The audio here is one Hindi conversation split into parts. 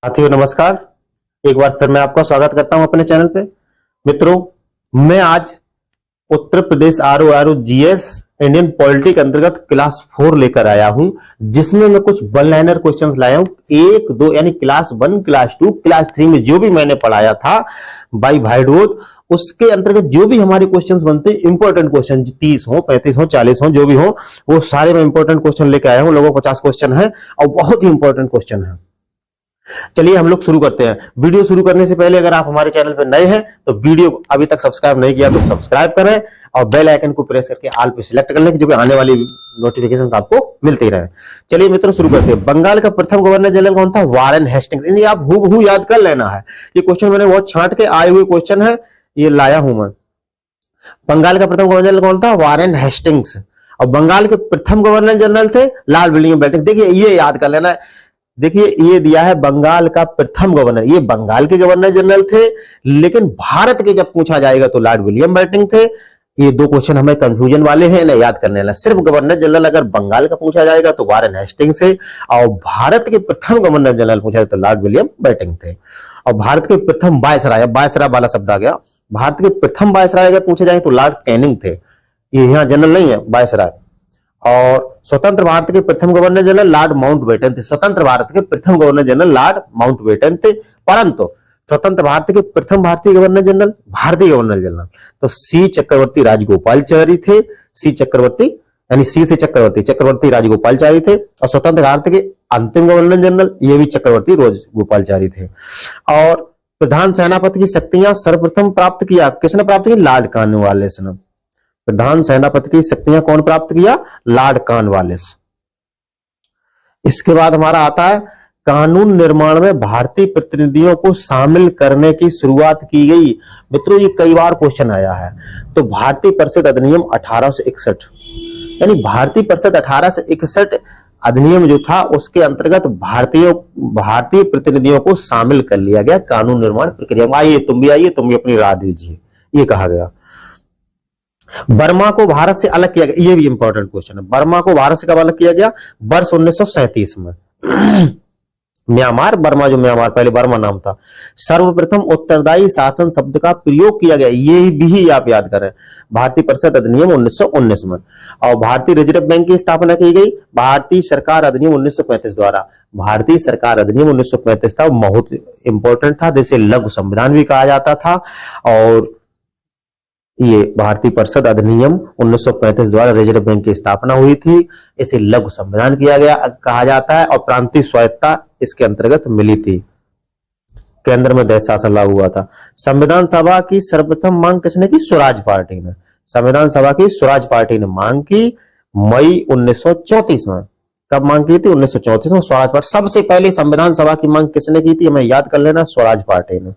साथियों नमस्कार। एक बार फिर मैं आपका स्वागत करता हूं अपने चैनल पे। मित्रों, मैं आज Uttar Pradesh RO GS Indian polity के अंतर्गत क्लास 4 लेकर आया हूं, जिसमें मैं कुछ वन लाइनर क्वेश्चंस लाया हूं। एक दो यानी क्लास 1, क्लास 2, क्लास 3 में जो भी मैंने पढ़ाया था बाई भाईडोत, उसके अंतर्गत जो भी हमारे क्वेश्चंस बनते हैं, इंपॉर्टेंट क्वेश्चन 30 हो, 35 हो, 40 हो, जो भी हो, वो सारे मैं इंपॉर्टेंट क्वेश्चन लेकर आया हूं। लोगों 50 क्वेश्चन है और बहुत ही इंपॉर्टेंट क्वेश्चन है। चलिए हम लोग शुरू करते हैं। वीडियो शुरू करने से पहले अगर आप हमारे चैनल पर नए हैं तो वीडियो अभी तक सब्सक्राइब नहीं किया तो सब्सक्राइब करें और बेल आइकन को प्रेस करके ऑल पे सिलेक्ट कर लें, जो कि आने वाली नोटिफिकेशंस आपको मिलती रहे। चलिए मित्रों शुरू करते हैं। बंगाल का प्रथम गवर्नर जनरल कौन था? Warren Hastings. इन्हें आप हूबहू याद कर लेना है। ये क्वेश्चन मैंने बहुत छांट के आए हुए क्वेश्चन है, ये लाया हूं मैं। बंगाल का प्रथम गवर्नर जनरल कौन था? Warren Hastings. और बंगाल के प्रथम गवर्नर जनरल थे लॉर्ड विलियम बेंटिंक। देखिए ये याद कर लेना है। देखिए ये दिया है बंगाल का प्रथम गवर्नर, ये बंगाल के गवर्नर जनरल थे, लेकिन भारत के जब पूछा जाएगा तो लॉर्ड विलियम बेंटिंक थे। ये दो क्वेश्चन हमें कंफ्यूजन वाले हैं, ना याद करने वाला। सिर्फ गवर्नर जनरल अगर बंगाल का पूछा जाएगा तो वारेन हेस्टिंग्स है, और भारत के प्रथम गवर्नर जनरल पूछा जाए तो लॉर्ड विलियम बेंटिंक थे। और भारत के प्रथम वायसराय, वायसराय वाला शब्द आ गया, भारत के प्रथम वायसराय अगर पूछे जाए तो लॉर्ड कैनिंग थे। ये यहाँ जनरल नहीं है, वायसराय। और स्वतंत्र भारत के प्रथम गवर्नर जनरल लॉर्ड माउंटबेटन थे। स्वतंत्र भारत के प्रथम गवर्नर जनरल लॉर्ड माउंटबेटन थे। परंतु स्वतंत्र भारत के प्रथम भारतीय गवर्नर जनरल तो सी चक्रवर्ती राजगोपालचारी थे। सी चक्रवर्ती यानी सी से चक्रवर्ती राजगोपालचारी थे। और स्वतंत्र भारत के अंतिम गवर्नर जनरल ये भी चक्रवर्ती राजगोपालचारी थे। और प्रधान सेनापति की शक्तियां सर्वप्रथम प्राप्त किया किसने प्राप्त की? लॉर्ड कॉर्नवालिस ने। प्रधान सेनापति की शक्तियां कौन प्राप्त किया? Lord Cornwallis. इसके बाद हमारा आता है कानून निर्माण में भारतीय प्रतिनिधियों को शामिल करने की शुरुआत की गई। मित्रों ये कई बार क्वेश्चन आया है। तो भारतीय परिषद अधिनियम 1861, यानी भारतीय परिषद 1861 अधिनियम जो था उसके अंतर्गत भारतीय प्रतिनिधियों को शामिल कर लिया गया कानून निर्माण प्रक्रिया में। आइए तुम भी अपनी राय दीजिए, ये कहा गया। बर्मा को भारत से अलग किया गया, ये भी इंपॉर्टेंट क्वेश्चन है। बर्मा को भारत से कब अलग किया गया? वर्ष 1937 में। म्यांमार, बर्मा जो म्यांमार पहले बर्मा नाम था। सर्वप्रथम उत्तरदायी शासन शब्द का प्रयोग किया गया, ये भी आप याद करें, भारतीय परिषद अधिनियम 1919 में। और भारतीय रिजर्व बैंक की स्थापना की गई भारतीय सरकार अधिनियम 1935 द्वारा। भारतीय सरकार अधिनियम 1935 था, बहुत इंपॉर्टेंट था, जिसे लघु संविधान भी कहा जाता था। और ये भारतीय परिषद अधिनियम 1935 द्वारा रिजर्व बैंक की स्थापना हुई थी, इसे लघु संविधान किया गया कहा जाता है। और प्रांतीय स्वायत्तता इसके अंतर्गत मिली थी। केंद्र में देश शासन लागू हुआ था। संविधान सभा की सर्वप्रथम मांग किसने की? स्वराज पार्टी ने। संविधान सभा की स्वराज पार्टी ने मांग की मई 1934 में। कब मांग की थी? 1934 में स्वराज पार्टी। सबसे पहले संविधान सभा की मांग किसने की थी? हमें याद कर लेना, स्वराज पार्टी ने।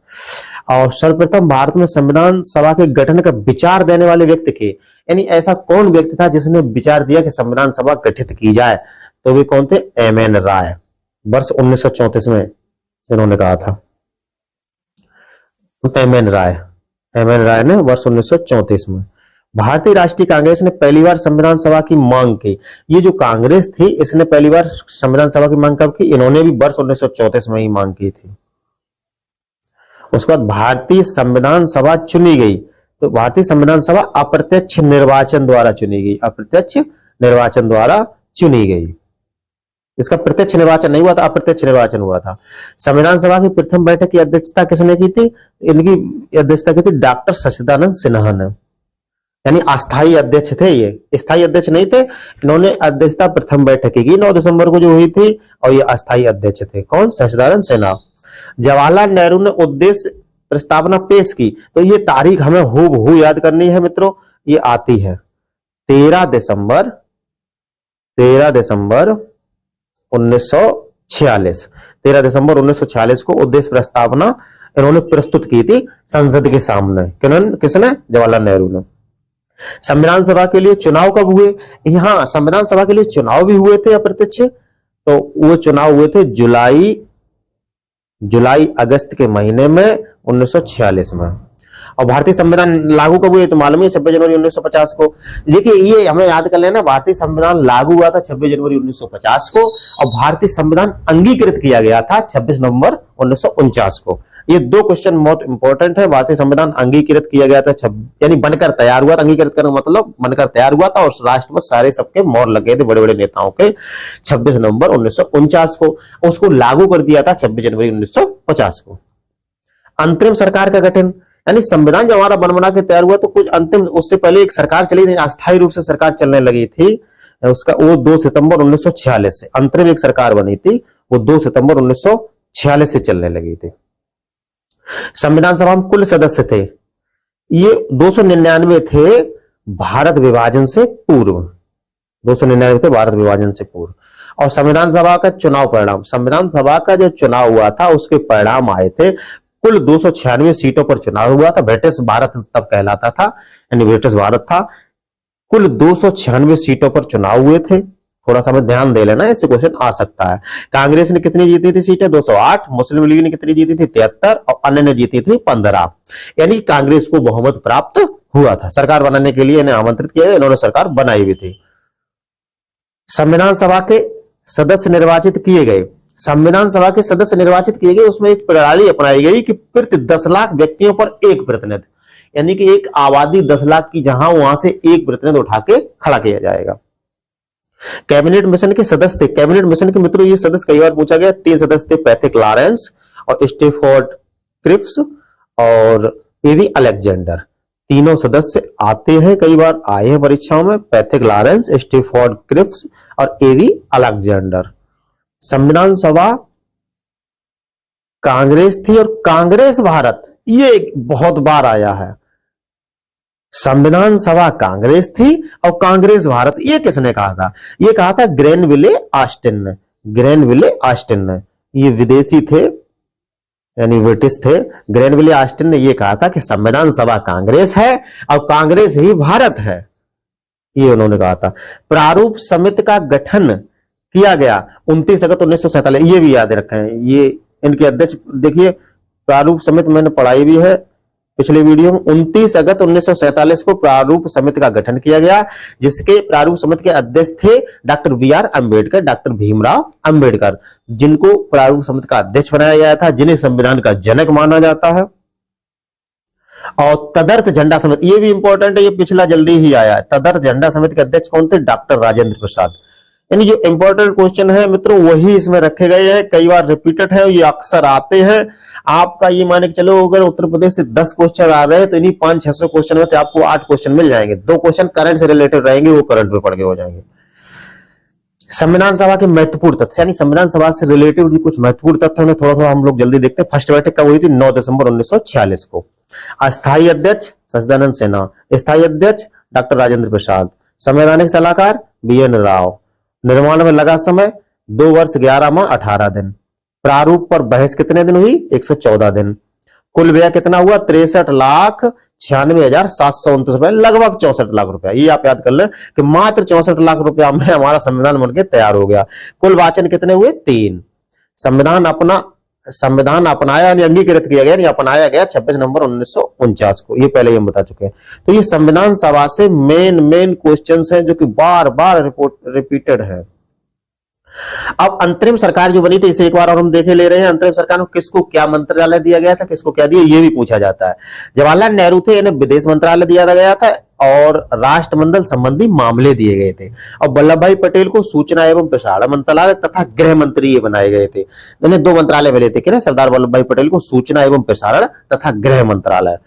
और सर्वप्रथम भारत में संविधान सभा के गठन का विचार देने वाले व्यक्ति के, यानी ऐसा कौन व्यक्ति था जिसने विचार दिया कि संविधान सभा गठित की जाए? तो वे कौन थे? एम.एन. राय। वर्ष 1934 में इन्होंने कहा था, एम.एन. राय ने वर्ष 1934 में। भारतीय राष्ट्रीय कांग्रेस ने पहली बार संविधान सभा की मांग की। ये जो कांग्रेस थी इसने पहली बार संविधान सभा की मांग कब की? इन्होंने भी वर्ष 1934 में ही मांग की थी। उसके बाद भारतीय संविधान सभा चुनी गई। तो भारतीय संविधान सभा अप्रत्यक्ष निर्वाचन द्वारा चुनी गई। अप्रत्यक्ष निर्वाचन द्वारा चुनी गई। इसका प्रत्यक्ष निर्वाचन नहीं हुआ था, अप्रत्यक्ष निर्वाचन हुआ था। संविधान सभा की प्रथम बैठक की अध्यक्षता किसने की थी? इनकी अध्यक्षता की थी डॉक्टर सच्चिदानंद सिन्हा ने, यानी अस्थायी अध्यक्ष थे। ये स्थायी अध्यक्ष नहीं थे। इन्होंने अध्यक्षता प्रथम बैठक की 9 दिसंबर को जो हुई थी, और ये अस्थायी अध्यक्ष थे। कौन? सच्चिदानंद सिन्हा। जवाहरलाल नेहरू ने उद्देश्य प्रस्तावना पेश की। तो ये तारीख हमें हूबहू याद करनी है मित्रों। ये आती है 13 दिसंबर 1946। 13 दिसंबर 1946 को उद्देश्य प्रस्तावना इन्होंने प्रस्तुत की थी संसद के सामने। किसने? जवाहरलाल नेहरू ने। संविधान सभा के लिए चुनाव कब हुए? यहाँ संविधान सभा के लिए चुनाव भी हुए थे अप्रत्यक्ष। तो वो चुनाव हुए थे जुलाई अगस्त के महीने में 1946 में। और भारतीय संविधान लागू कब हुई तो मालूम है 26 जनवरी 1950 को। देखिए ये हमें याद कर लेना, भारतीय संविधान लागू हुआ था 26 जनवरी 1950 को और भारतीय संविधान अंगीकृत किया गया था 26 नवंबर 1949 को। ये दो क्वेश्चन बहुत इंपॉर्टेंट है। भारतीय संविधान अंगीकृत किया गया था यानी बनकर तैयार हुआ था, अंगीकृत करने मतलब बनकर तैयार हुआ था और राष्ट्रपति सारे सबके मोहर लगे थे बड़े बड़े नेताओं के 26 नवंबर 1949 को। उसको लागू कर दिया था 26 जनवरी 1950 को। अंतरिम सरकार का गठन, यानी संविधान जब हमारा बन बना के तैयार हुआ तो कुछ अंतिम, उससे पहले एक सरकार चली थी, अस्थायी रूप से सरकार चलने लगी थी, उसका वो 2 सितंबर 1946 से अंतरिम एक सरकार बनी थी, वो 2 सितंबर 1946 से चलने लगी थी। संविधान सभा में कुल सदस्य थे ये 299 थे भारत विभाजन से पूर्व, 299 थे भारत विभाजन से पूर्व। और संविधान सभा का चुनाव परिणाम, संविधान सभा का जो चुनाव हुआ था उसके परिणाम आए थे, कुल 296 सीटों पर चुनाव हुआ था। ब्रिटिश भारत तब कहलाता था, यानी ब्रिटिश भारत था। कुल 296 सीटों पर चुनाव हुए थे। थोड़ा सा हमें ध्यान दे लेना, इससे क्वेश्चन आ सकता है। कांग्रेस ने कितनी जीती थी सीटें? 208। मुस्लिम लीग ने कितनी जीती थी? 73 और अन्य ने जीती थी 15। यानी कांग्रेस को बहुमत प्राप्त हुआ था। सरकार बनाने के लिए इन्हें आमंत्रित किया, इन्होंने सरकार बनाई भी थी। संविधान सभा के सदस्य निर्वाचित किए गए, संविधान सभा के सदस्य निर्वाचित किए गए, उसमें एक प्रणाली अपनाई गई कि प्रति 10 लाख व्यक्तियों पर एक प्रतिनिधि, यानी कि एक आबादी 10 लाख की जहां वहां से एक प्रतिनिधि उठा के खड़ा किया जाएगा। कैबिनेट मिशन के सदस्य थे, कैबिनेट मिशन के मित्रों ये सदस्य कई बार पूछा गया, 3 सदस्य थे, पैथिक लॉरेंस और स्टेफोर्ड क्रिप्स और एवी अलेक्जेंडर। तीनों सदस्य आते हैं, कई बार आए हैं परीक्षाओं में, पैथिक लॉरेंस, स्टेफोर्ड क्रिप्स और एवी अलेक्जेंडर। संविधान सभा कांग्रेस थी और कांग्रेस भारत ये बहुत बार आया है। संविधान सभा कांग्रेस थी और कांग्रेस भारत, ये किसने कहा था? ये कहा था ग्रेनविले ऑस्टिन ने, ग्रेनविले ऑस्टिन ने। ये विदेशी थे यानी ब्रिटिश थे। ग्रेनविले ऑस्टिन ने ये कहा था कि संविधान सभा कांग्रेस है और कांग्रेस ही भारत है, ये उन्होंने कहा था। प्रारूप समिति का गठन किया गया 29 अगस्त 1947, ये भी याद रखें। ये इनके अध्यक्ष देखिए, प्रारूप समिति मैंने पढ़ाई भी है पिछले वीडियो में। 29 अगस्त 1947 को प्रारूप समिति का गठन किया गया, जिसके प्रारूप समिति के अध्यक्ष थे doctor BR Ambedkar, doctor Bhimrao Ambedkar, जिनको प्रारूप समिति का अध्यक्ष बनाया गया था, जिन्हें संविधान का जनक माना जाता है। और तदर्थ झंडा समिति, ये भी इंपॉर्टेंट है, ये पिछला जल्दी ही आया है। तदर्थ झंडा समिति के अध्यक्ष कौन थे? डॉक्टर राजेंद्र प्रसाद। यानी जो इंपॉर्टेंट क्वेश्चन है मित्रों वही इसमें रखे गए हैं, कई बार रिपीटेड है, ये अक्सर आते हैं। आपका ये मान के चलो अगर उत्तर प्रदेश से 10 क्वेश्चन आ रहे हैं तो इन्हीं 500-600 क्वेश्चन में तो आपको 8 क्वेश्चन मिल जाएंगे। 2 क्वेश्चन करंट से रिलेटेड रहेंगे, वो करंट में पढ़ के हो जाएंगे। संविधान सभा के महत्वपूर्ण तथ्य, यानी संविधान सभा से रिलेटेड कुछ महत्वपूर्ण तथ्य उन्हें थोड़ा थोड़ा हम लोग जल्दी देखते हैं। फर्स्ट बैठक कब हुई थी? 9 दिसंबर 1946 को। अस्थायी अध्यक्ष सच्चिदानंद सिन्हा, स्थायी अध्यक्ष डॉक्टर राजेंद्र प्रसाद, संवैधानिक सलाहकार BN राव। निर्माण में लगा समय 2 वर्ष 11 माह 18 दिन। प्रारूप पर बहस कितने दिन हुई? 114 दिन। कुल व्यय कितना हुआ? 63,96,729 रुपए, लगभग 64 लाख रुपया। ये आप याद कर लें कि मात्र 64 लाख रुपया में हमारा संविधान बनके तैयार हो गया। कुल वाचन कितने हुए? 3। संविधान अपनाया यानी अंगीकृत किया गया, यानी अपनाया गया 26 नवंबर 1949 को। ये पहले हम बता चुके हैं। तो ये संविधान सभा से मेन क्वेश्चंस हैं जो कि बार बार रिपीटेड है। अब अंतरिम सरकार जो बनी थी इसे एक बार और हम देखे ले रहे हैं। अंतरिम सरकार में किसको क्या मंत्रालय दिया गया था, किसको क्या दिया, ये भी पूछा जाता है। जवाहरलाल नेहरू थे, इन्हें विदेश मंत्रालय दिया गया था और राष्ट्रमंडल संबंधी मामले दिए गए थे। और वल्लभ भाई पटेल को सूचना एवं प्रसारण मंत्रालय तथा गृह मंत्री ये बनाए गए थे। इन्हें 2 मंत्रालय मिले थे कि सरदार वल्लभ भाई पटेल को सूचना एवं प्रसारण तथा गृह मंत्रालय,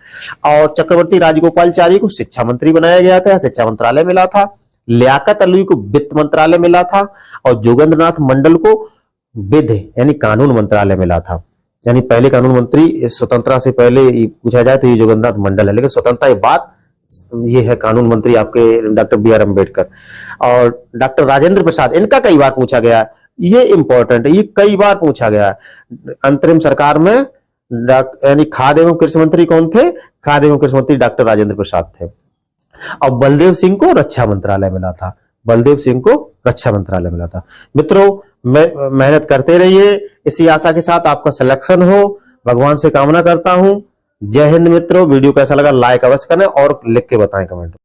और चक्रवर्ती राजगोपालचारी को शिक्षा मंत्री बनाया गया था, शिक्षा मंत्रालय मिला था। लियाकत अली को वित्त मंत्रालय मिला था और जोगेंद्रनाथ मंडल को विधि यानी कानून मंत्रालय मिला था। यानी पहले कानून मंत्री स्वतंत्रता से पहले पूछा जाए तो ये जोगेंद्रनाथ मंडल है, लेकिन स्वतंत्रता के बाद ये है कानून मंत्री आपके डॉक्टर BR अम्बेडकर। और डॉक्टर राजेंद्र प्रसाद, इनका कई बार पूछा गया, ये इंपॉर्टेंट है, ये कई बार पूछा गया। अंतरिम सरकार में यानी खाद्य एवं कृषि मंत्री कौन थे? खाद्य एवं कृषि मंत्री डॉक्टर राजेंद्र प्रसाद थे। और बलदेव सिंह को रक्षा मंत्रालय मिला था, बलदेव सिंह को रक्षा मंत्रालय मिला था। मित्रों मेहनत करते रहिए, इसी आशा के साथ आपका सिलेक्शन हो, भगवान से कामना करता हूं। जय हिंद मित्रों। वीडियो कैसा लगा लाइक अवश्य करें और लिख के बताएं कमेंट।